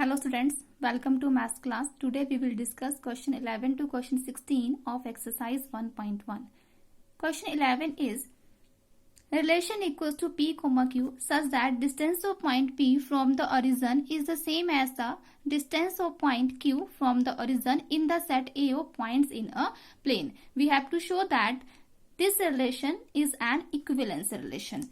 Hello students, welcome to maths class. Today we will discuss question 11 to question 16 of exercise 1.1. Question 11 is relation equals to p comma q such that distance of point p from the origin is the same as the distance of point q from the origin in the set A of points in a plane. We have to show that this relation is an equivalence relation.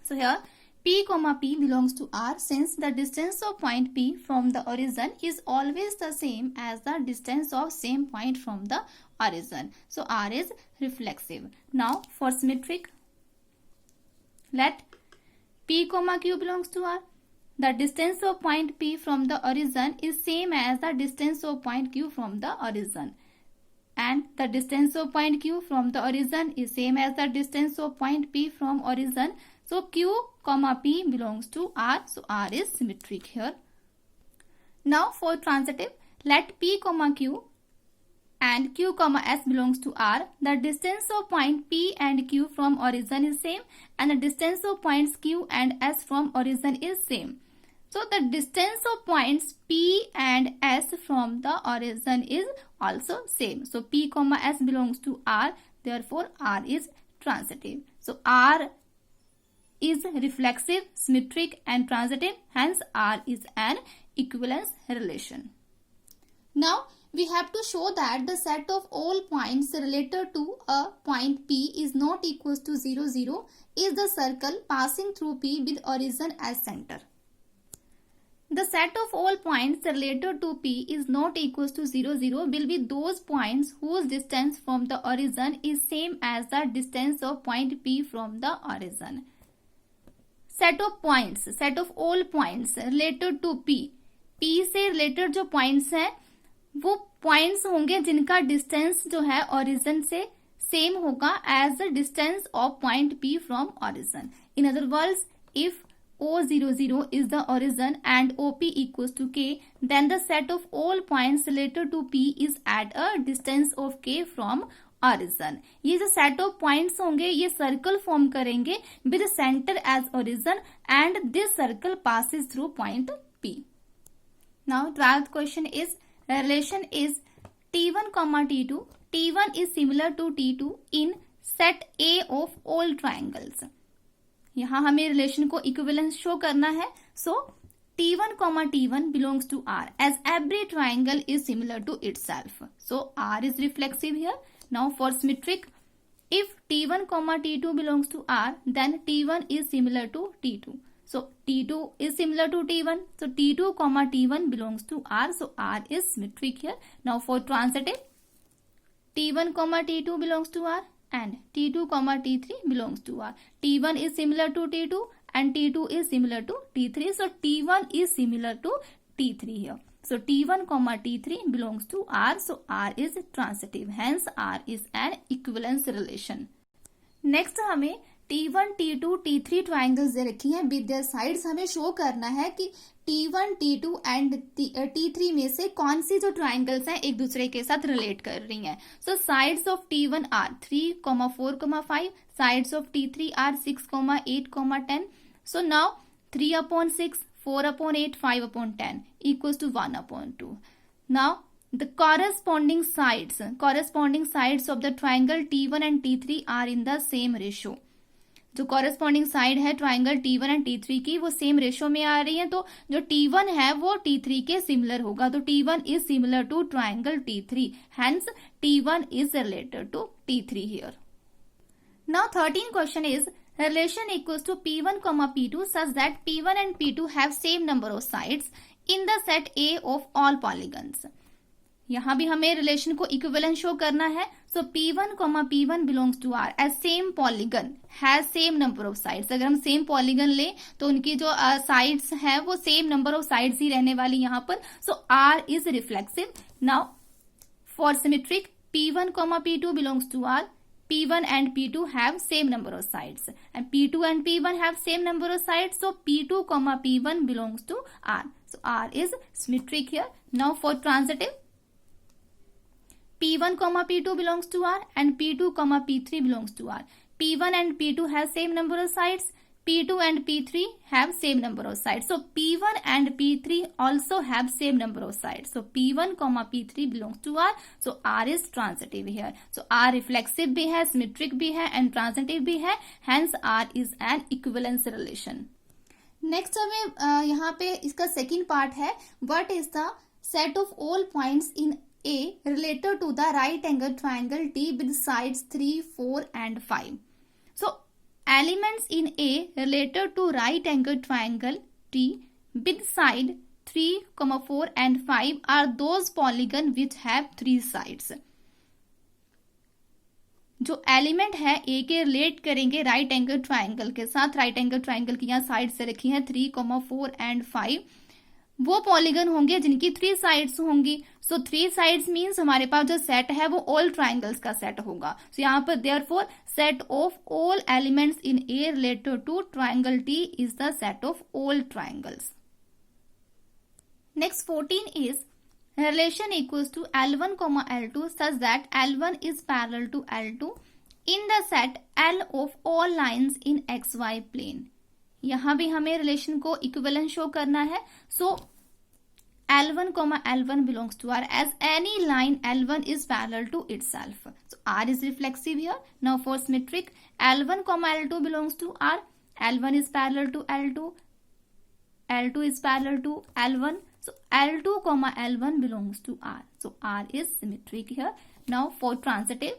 So here P comma P belongs to R since the distance of point P from the origin is always the same as the distance of same point from the origin. So R is reflexive. Now for symmetric, let P comma Q belongs to R. The distance of point P from the origin is same as the distance of point Q from the origin. And the distance of point Q from the origin is same as the distance of point P from origin. So Q comma P belongs to R. So R is symmetric here. Now for transitive, let P comma Q and Q comma S belongs to R. The distance of point P and Q from origin is same and the distance of points Q and S from origin is same. So the distance of points P and S from the origin is also same. So P comma S belongs to R. Therefore R is transitive. So R is reflexive, symmetric and transitive. Hence R is an equivalence relation. Now we have to show that the set of all points related to a point P is not equals to 0, 0 is the circle passing through P with origin as center. The set of all points related to P is not equals to 0, 0 will be those points whose distance from the origin is same as the distance of point P from the origin. Set of points, set of all points related to P. P से related जो points हैं वो points होंगे जिनका distance जो है origin से same होगा as the distance of point P from origin. In other words, if O00 is the origin and OP equals to K, then the set of all points related to P is at a distance of K from origin. ये जो set of points होंगे ये circle form करेंगे with center as origin and this circle passes through point P. Now 12th question is relation is T1 comma T2. T1 is similar to T2 in set A of all triangles. यहाँ हमें relation को equivalence show करना है. So T1 comma T1 belongs to R as every triangle is similar to itself. So R is reflexive here. Now for symmetric, if T1 comma T2 belongs to R, then T1 is similar to T2. So T2 is similar to T1. So T2 comma T1 belongs to R. So R is symmetric here. Now for transitive, T1 comma T2 belongs to R and T2 comma T3 belongs to R. T1 is similar to T2 and T2 is similar to T3. So T1 is similar to T3 here. So T1 comma T3 belongs to R. So R is transitive. Hence R is an equivalence relation. Next हमें T1, T2, T3 triangles दे रखी हैं. With their sides हमें show करना है कि T1, T2 and T3 में से कौन सी जो triangles हैं एक दूसरे के साथ relate कर रही हैं. So sides of T1 are 3, 4, 5. Sides of T3 are 6, 8, 10. So now 3 upon 6, 4 upon 8, 5 upon 10 equals to 1 upon 2. Now the corresponding sides of the triangle T1 and T3 are in the same ratio. जो corresponding side है triangle T1 and T3 की वो same ratio में आ रही है तो जो T1 है वो T3 के similar होगा तो T1 is similar to triangle T3. Hence T1 is related to T3 here. Now 13th question is relation equals to P1 comma P2 such that P1 and P2 have same number of sides in the set A of all polygons. यहाँ भी हमें relation को equivalent show करना है. So P1 comma P1 belongs to R as same polygon has same number of sides. अगर हम same polygon लें तो उनकी जो sides है वो same number of sides ही रहने वाली यहाँ पर. So R is reflexive. Now for symmetric, P1 comma P2 belongs to R. P1 and P2 have same number of sides and P2 and P1 have same number of sides. So P2 comma P1 belongs to R. So R is symmetric here. Now for transitive, P1 comma P2 belongs to R and P2 comma P3 belongs to R. P1 and P2 have same number of sides. P2 and P3 have same number of sides. So P1 and P3 also have same number of sides. So P1 comma P3 belongs to R. So R is transitive here. So R reflexive भी है, symmetric भी है and transitive भी है. Hence R is an equivalence relation. Next हमें यहाँ पे इसका second part है. What is the set of all points in A related to the right angle triangle T with sides 3, 4 and 5. So elements in A related to right angle triangle T with side 3, 4 and 5 are those polygon which have 3 sides. जो element है ए के relate करेंगे right angle triangle के साथ, right angle triangle की यहाँ side से रखी है 3, 4 एंड 5, वो पॉलीगन होंगे जिनकी 3 साइड्स होंगी. सो 3 साइड्स मीन्स हमारे पास जो सेट है वो ऑल ट्राइंगल्स का सेट होगा. सो यहाँ पर therefore set of all elements in A related to triangle T is the set of all triangles. Next 14 इज relation equals to L1 comma L2 such that L1 is parallel to L2 in the set L of all lines in XY plane. यहां भी हमें relation को equivalent show करना है. सो L1 comma L1 belongs to R as any line L1 is parallel to itself. So R is reflexive here. Now for symmetric, L1 comma L2 belongs to R. L1 is parallel to L2. L2 is parallel to L1. So L2 comma L1 belongs to R. So R is symmetric here. Now for transitive,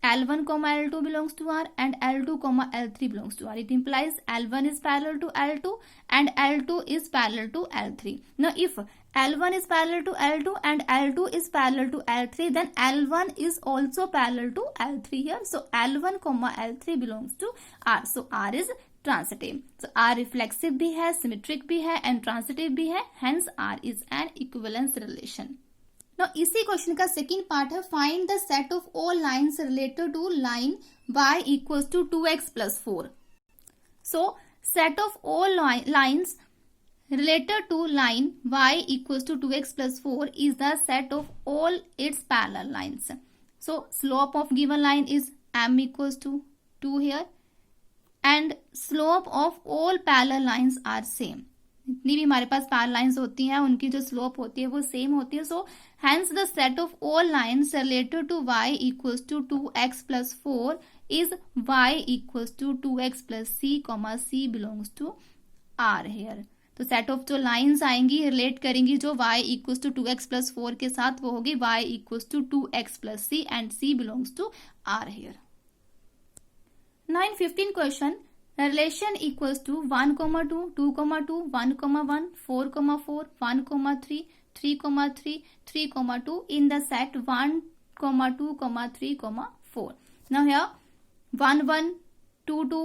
L1 comma L2 belongs to R and L2 comma L3 belongs to R. It implies L1 is parallel to L2 and L2 is parallel to L3. Now if L1 is parallel to L2 and L2 is parallel to L3, then L1 is also parallel to L3 here. So L1 comma L3 belongs to R. So R is transitive. So R reflexive भी है, symmetric भी है and transitive भी है. Hence R is an equivalence relation. Now इसी question का second part है find the set of all lines related to line y equals to 2x plus 4. So set of all lines related to line y equals to 2x plus 4 is the set of all its parallel lines. So slope of given line is m equals to 2 here and slope of all parallel lines are same. जितनी भी हमारे पास parallel lines होती हैं उनकी जो slope होती है वो सेम होती है. So hence the set of all lines related to y equals to 2x plus 4 is y equals to 2x plus c comma c belongs to r here. तो सेट ऑफ जो lines आएंगी relate करेंगी जो y equals to 2x plus 4 के साथ वो होगी y equals to 2x plus c and c belongs to r here. Now in 15 question, relation equals to 1, 2, 2, 2, 1, 1, 4, 4, 1, 3, 3, 3, 3, 2 in the set 1, 2, 3, 4. Now here 1, 1, 2, 2,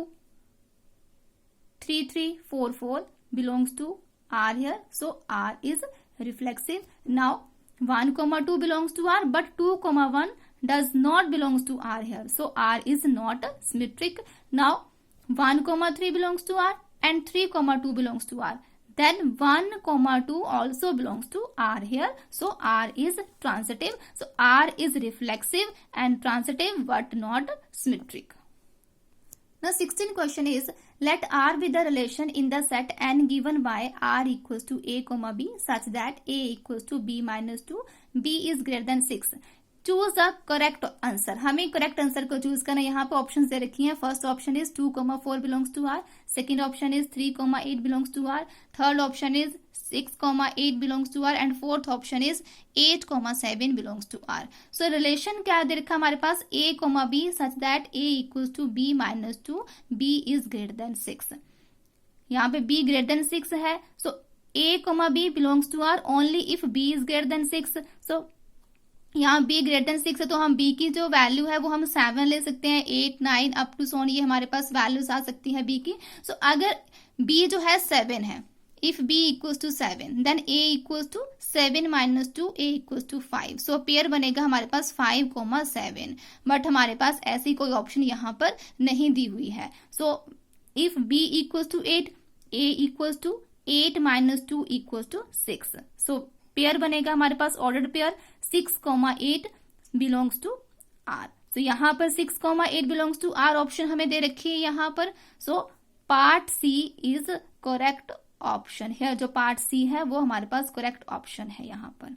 3, 3, 4, 4 belongs to R here. So R is reflexive. Now 1, 2 belongs to R but 2, 1 does not belongs to R here. So R is not symmetric. Now 1, 3 belongs to R and 3, 2 belongs to R. Then 1, 2 also belongs to R here. So R is transitive. So R is reflexive and transitive but not symmetric. Now 16 question is let R be the relation in the set n given by R equals to A comma B such that A equals to B minus 2, B is greater than 6. Choose the correct answer. हमें correct answer को choose करना. यहाँ पे option दे रखी हैं. First option is 2, 4 belongs to R. Second option is 3, 8 belongs to R. Third option is 6, 8 belongs to R and fourth option is 8, 7 belongs to R. So relation क्या दे रखा हमारे पास A, B such that A equals to B minus 2, B is greater than 6. यहाँ पे B greater than 6 है. So A, B belongs to R only if B is greater than 6. So यहाँ b greater than 6 है तो हम b की जो value है वो हम 7 ले सकते हैं. 8, 9 अप टू सोन ये हमारे पास वैल्यूज आ सकती है b की. सो अगर b जो है 7 है, if b equals to 7 then a equals to 7 minus 2, a equals to 5. So pair बनेगा हमारे पास 5, 7. बट हमारे पास ऐसी कोई ऑप्शन यहाँ पर नहीं दी हुई है. So if b equals to 8, a equals to 8 minus 2 equals to 6. So pair बनेगा हमारे पास ordered pair 6, 8 belongs to R. So यहाँ पर 6, 8 बिलोंग्स टू आर ऑप्शन हमें दे रखी है यहाँ पर. So part C is correct option है। जो पार्ट सी है वो हमारे पास करेक्ट ऑप्शन है यहाँ पर।